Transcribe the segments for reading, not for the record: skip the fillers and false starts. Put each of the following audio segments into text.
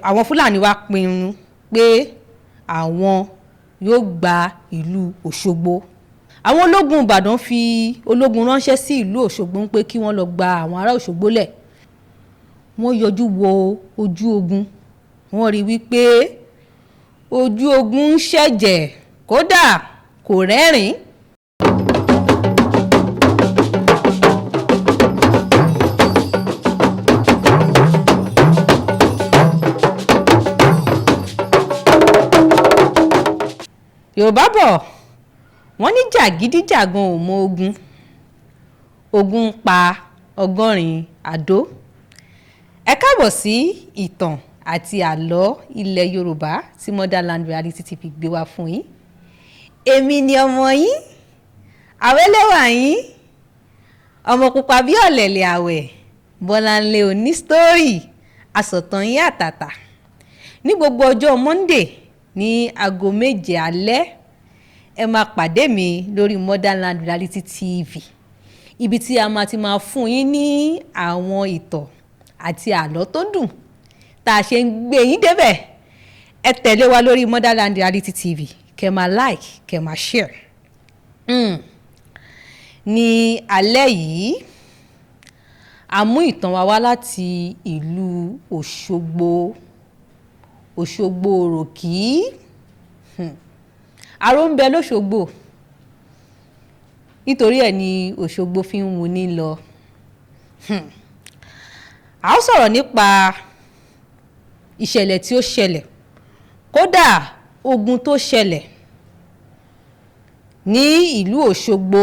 àwọn Fúlàní wá pinnu pé àwọn yóò gba ìlú Òṣogbo. Àwọn ológun Ìbàdàn fi ológun ránṣẹ́ sí ìlú Òṣogbo pé kí wọ́n lọ gba àwọn ará Òṣogbo lẹ̀. Wọ́n yọjú wo ojú ogun, wọ́n rí wípé ojú ogun ń ṣẹ̀jẹ̀, kódà kò rẹ́rìn-ín. Yorùbá bọ̀ wọ́n ní jàgídíjàgan ò mọ ogun, ogun ń pa ọgọ́rin àdó. Ẹ káàbọ̀ sí ìtàn àti àlọ́ ilẹ̀ Yorùbá tí Motherland Reality TV gbé wá fún yín. Èmi ni ọmọ yín, àwẹ́lẹ́wà yín, ọmọ pupa bí ọ̀lẹ̀lẹ̀ àwẹ̀, Bọ́láńlé oní sítórì, asọ̀tàn yín àtàtà. Ní gbogbo ọjọ́ Monday ní aago 7 alẹ́, ẹ máa pàdé mi lórí Motherland Reality TV, ibi tí a máa ti máa fún yín ní àwọn ìtàn àti àlọ́ tó dùn tá a ṣe ń gbé yín débẹ̀. Ẹ tẹ̀lé wa lórí Motherland Reality TV, kẹ́ máa like, kẹ́ máa share. Ní alẹ́ yìí, a mú ìtàn wa wá láti ìlú Òṣogbo. Òṣogbo òròkì. Aró ń bẹ lóṣogbo, nítorí ẹ̀ ni Òṣogbo fi ń wù ní lọ. A ó sọ̀rọ̀ nípa ìṣẹ̀lẹ̀ tí ó ṣẹlẹ̀, kódà ogun tó ṣẹlẹ̀ ní ìlú Òṣogbo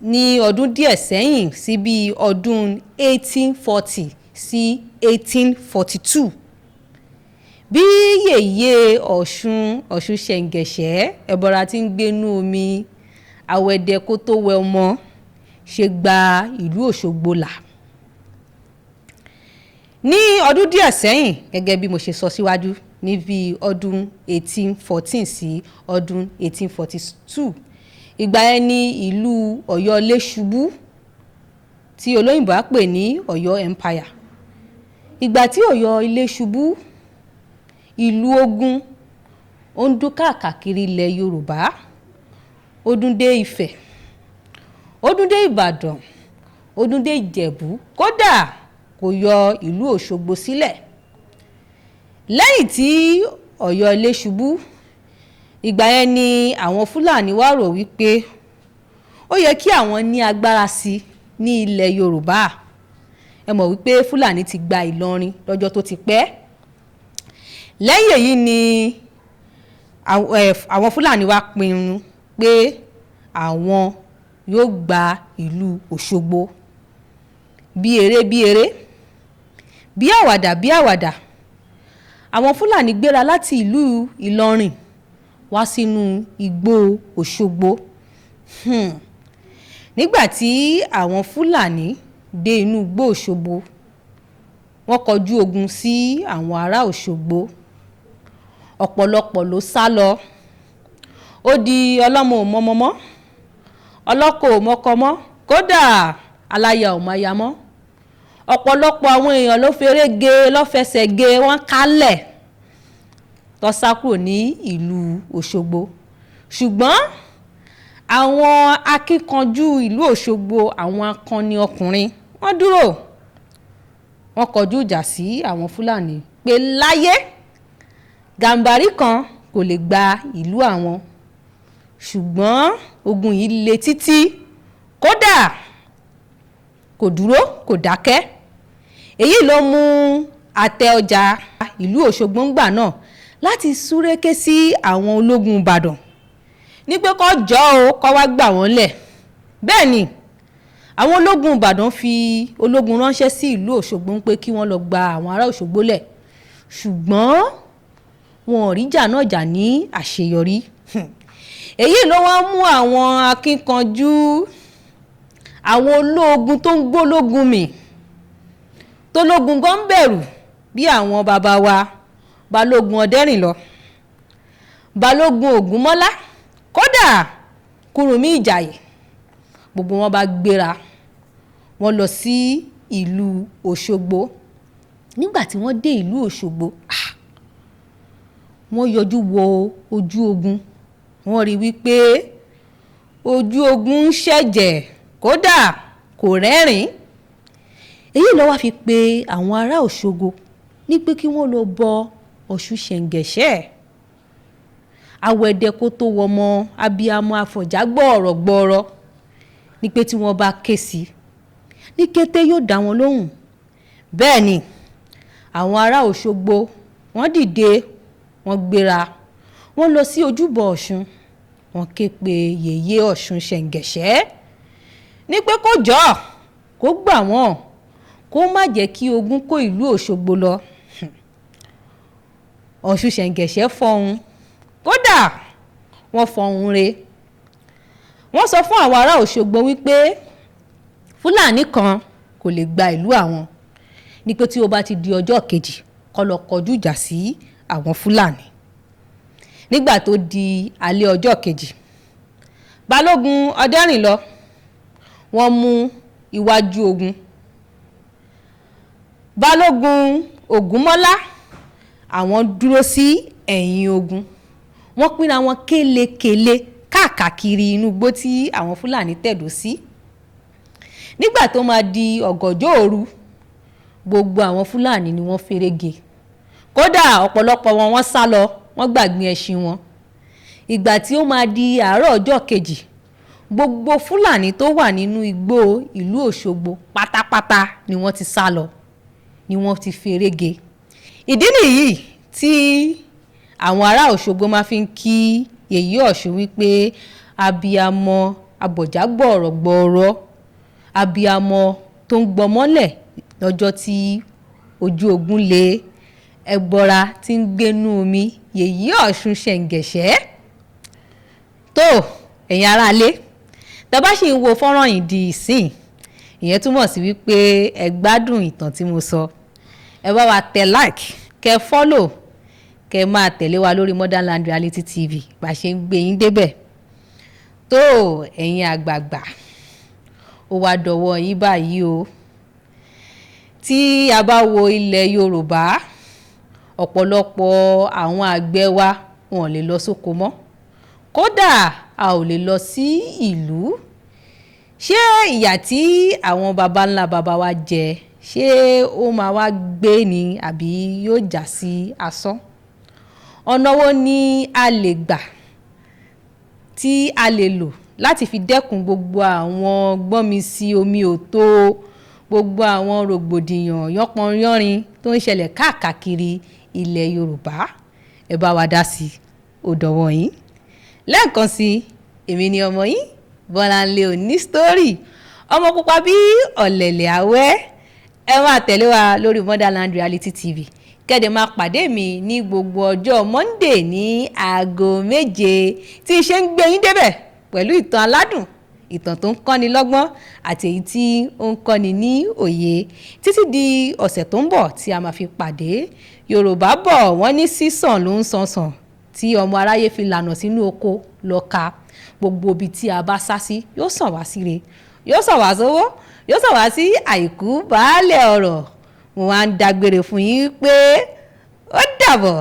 ní ọdún díẹ̀ sẹ́yìn, sí bí ọdún 1840 sí 1842. Bí yèyé Ọ̀ṣun Ṣẹ̀ǹgẹ̀ṣẹ́, ẹbọra tí ń gbénú omi, àwẹ̀dẹ kó tó wẹ ọmọ, ṣe gba ìlú Òṣogbo là. Ní ọdún díẹ̀ sẹ́yìn, gẹ́gẹ́ bí mo ṣe sọ síwájú, ní bí ọdún 1814 sí ọdún 1842, ìgbà yẹn ni ìlú Ọ̀yọ́ Ilé ṣubú, tí olóyìnbó á pè ní Ọ̀yọ́ Empire. Ìgbà tí Ọ̀yọ́ Ilé ṣubú, ìlú ogun ó ń dún káàkiri ilẹ̀ Yorùbá. Ó dún dé Ifẹ̀, ó dún dé Ìbàdàn, ó dún dé Ìjẹ̀bú, kódà kò yọ ìlú Òṣogbo sílẹ̀. Lẹ́yìn tí Ọ̀yọ́ Ilé ṣubú, ìgbà yẹn ni àwọn Fúlàní wá rò wípé ó yẹ kí àwọn ní agbára sí ní ilẹ̀ Yorùbá. Ẹ mọ̀ wípé Fúlàní ti gba Ìlọrin lọ́jọ́ tó ti pẹ́. Lẹ́yìn èyí ni àwọn Fúlàní wá pinnu pé àwọn yóò gba ìlú Òṣogbo. Bí eré bí eré, bí àwàdà bí àwàdà, àwọn Fúlàní gbéra láti ìlú Ìlọrin wá sínú igbó Òṣogbo. Nígbà tí àwọn Fúlàní dé inú igbó Òṣogbo, wọ́n kọjú ogun sí àwọn ará Òṣogbo. Ọ̀pọ̀lọpọ̀ ló sá lọ. Ó di ọlọ́mọ ò mọ́mọ mọ́, ọlọ́kọ ò mọ́kọ mọ́, kódà aláya ò máya mọ́. Ọ̀pọ̀lọpọ̀ àwọn èèyàn ló feré ge, ló fẹsẹ̀ ge, wọ́n kálẹ̀ tó sá kúrò ní ìlú Òṣogbo. Ṣùgbọ́n àwọn akíkanjú ìlú Òṣogbo, àwọn akọni ọkùnrin, wọ́n dúró. Wọ́n kọjú ìjà sí àwọn Fúlàní pé láyé Gàmbàrí kan kò lè gba ìlú àwọn. Ṣùgbọ́n ogun yìí le títí, kódà kò dúró, kò dákẹ́. Èyí ló mú àtẹ ọjà ìlú Òṣogbo ńgbà náà láti súréké sí àwọn ológun Ìbàdàn ní pé kó jọ́ o, kó wá gbà wọ́n lẹ̀. Bẹ́ẹ̀ ni àwọn ológun Ìbàdàn fi ológun ránṣẹ́ sí ìlú Òṣogbo pé kí wọ́n lọ gba àwọn ará Òṣogbo lẹ̀. Ṣùgbọ́n wọn ò rí ìjà náà jà ní àṣeyọrí. Èyí ló wá mú àwọn akíkanjú, àwọn ológun tó ń gbólógun mì, tó lógun gan bẹ̀rù, bí àwọn bàbá wa Balógun Ọdẹ́rìnlọ, Balógun Ògúnmọ́lá, kódà Kúrúnmí Ìjàyè. Gbogbo wọn bá gbéra, wọ́n lọ sí ìlú Òṣogbo nígbà tí wọ́n dé ìlú Òṣogbo wọ́n yọjú wo ojú ogun, wọ́n rí wípé ojú ogun ń ṣẹ̀jẹ̀, kódà kò rẹ́rìn. èyí ló wá fi pè àwọn ará Òṣogbo ní pé kí wọ́n lọ bọ Ọ̀ṣun Ṣẹ̀ǹgẹ̀ṣẹ́. awẹ́dẹ kó tó wọmọ abiyamọ afọ̀já gbọ̀ọ̀rọ̀ ní pé tí wọ́n bá ké sí ní kété yóò dá wọn lóhùn. bẹ́ẹ̀ ni àwọn ará Òṣogbo wọ́n dìde, wọ́n gbéra, wọ́n lọ sí ojúbọ Ọ̀ṣun, wọ́n ké pe yèyé Ọ̀ṣun Ṣẹ̀ǹgẹ̀ṣẹ́ ní pé kó jọ̀ọ́ kó gbà wọ́n, kó má jẹ́ kí ogun kó ìlú Òṣogbo lọ. Ọ̀ṣun Ṣẹ̀ǹgẹ̀ṣẹ́ fọhùn, kódà wọ́n fọhùn re. wọ́n sọ fún àwọn ará Òṣogbo wípé Fúlàní kan kò lè gba ìlú àwọn, ní pé tí ó bá ti di ọjọ́ kejì kó lọ kọjú ìjà sí àwọn Fúlàní. nígbà tó di alẹ́ ọjọ́ kejì, Balógun Ọdẹ́rìnlọ wọ́n mú iwájú ogun, Balógun Ògúnmọ́lá àwọn dúró sí ẹ̀yìn ogun. wọ́n pínra wọn kélekèle káàkiri inú igbó tí àwọn Fúlàní tẹ̀dó sí. nígbà tó máa di ọ̀gànjọ́ òru, gbogbo àwọn Fúlàní ni wọ́n ferege, kódà ọ̀pọ̀lọpọ̀ wọn wọ́n sá lọ, wọ́n gbàgbé ẹṣin wọn. ìgbà tí ó máa di àárọ̀ ọjọ́ kejì, gbogbo Fúlàní tó wà nínú igbó ìlú Òṣogbo pátápátá ni wọ́n ti sá lọ, ni wọ́n ti ferege. ìdí nìyí tí àwọn ará Òṣogbo máa fi ń kí yèyé Ọ̀ṣun wípé abiyamọ abọ̀já gbọ̀ọ̀rọ̀, abiyamọ tó ń gbọmọ́lẹ̀ lọ́jọ́ tí ojú ogun le, ẹgbọra tí ń gbénú omi, yèyé Ọ̀ṣun Ṣẹ̀ǹgẹ̀ṣẹ́. tó ẹ̀yin aráalé, tá bá ṣì ń wo fọ́nrán yìí di ìsìn, ìyẹn túmọ̀ sí wípé ẹ gbádùn ìtàn tí mo sọ. ẹ bá wa tẹ like, kẹ́ follow, kẹ́ máa tẹ̀lé wa lórí Motherland Reality TV bá ṣe ń gbé yín débẹ̀. tó ẹ̀yin àgbààgbà, ó wá dọ̀wọ́ yín báyìí o. tí a bá wo ilẹ̀ Yorùbá, ọ̀pọ̀lọpọ̀ àwọn àgbẹ̀ wa wọn ò lè lọ sóko mọ́, kódà a ò lè lọ sí ìlú. ṣé ìyà tí àwọn baba ńlá baba wa jẹ, ṣé ó máa wá gbé ni àbí yóò já sí asán? ọ̀nà wo ni a lè gbà, tí a lè lò láti fi dẹ́kun gbogbo àwọn gbọ́nmi-sí omi ò tó, gbogbo àwọn rògbòdìyàn yánpọnyánrin tó ń ṣẹlẹ̀ káàkiri ilẹ̀ Yorùbá? ẹ bá wa dá sí, ó dọ̀wọ́ yín. lẹ́ẹ̀kan sí, èmi ni ọmọ yín Bọ́láńlé Onísítórì, ọmọ pupa bí ọ̀lẹ̀lẹ̀ àwẹ́. ẹ máa tẹ̀lé wa lórí Motherland Reality TV, kẹ́dẹ̀ máa pàdé mi ní gbogbo ọjọ́ Monday ní aago 7 tí iṣẹ́ ń gbé yín débẹ̀ pẹ̀lú ìtàn aládùn, ìtàn tó ń kọ́ni lọ́gbọ́n àti èyí tí ó ń kọ́ni ní òye. títí di ọ̀sẹ̀ tó ń bọ̀ tí a máa fi pàdé. Yorùbá bọ̀ wọ́n ní sísàn ló ń sànsàn, tí ọmọ aráyé fi lànà sínú oko lọ́ka. gbogbo ibi tí a bá sá sí yóò sàn wá síre, yóò sàn wá sówó, yóò sàn wá sí àìkú baálẹ̀ ọ̀rọ̀. mo wá ń dágbére fún yín pé ó dàbọ̀.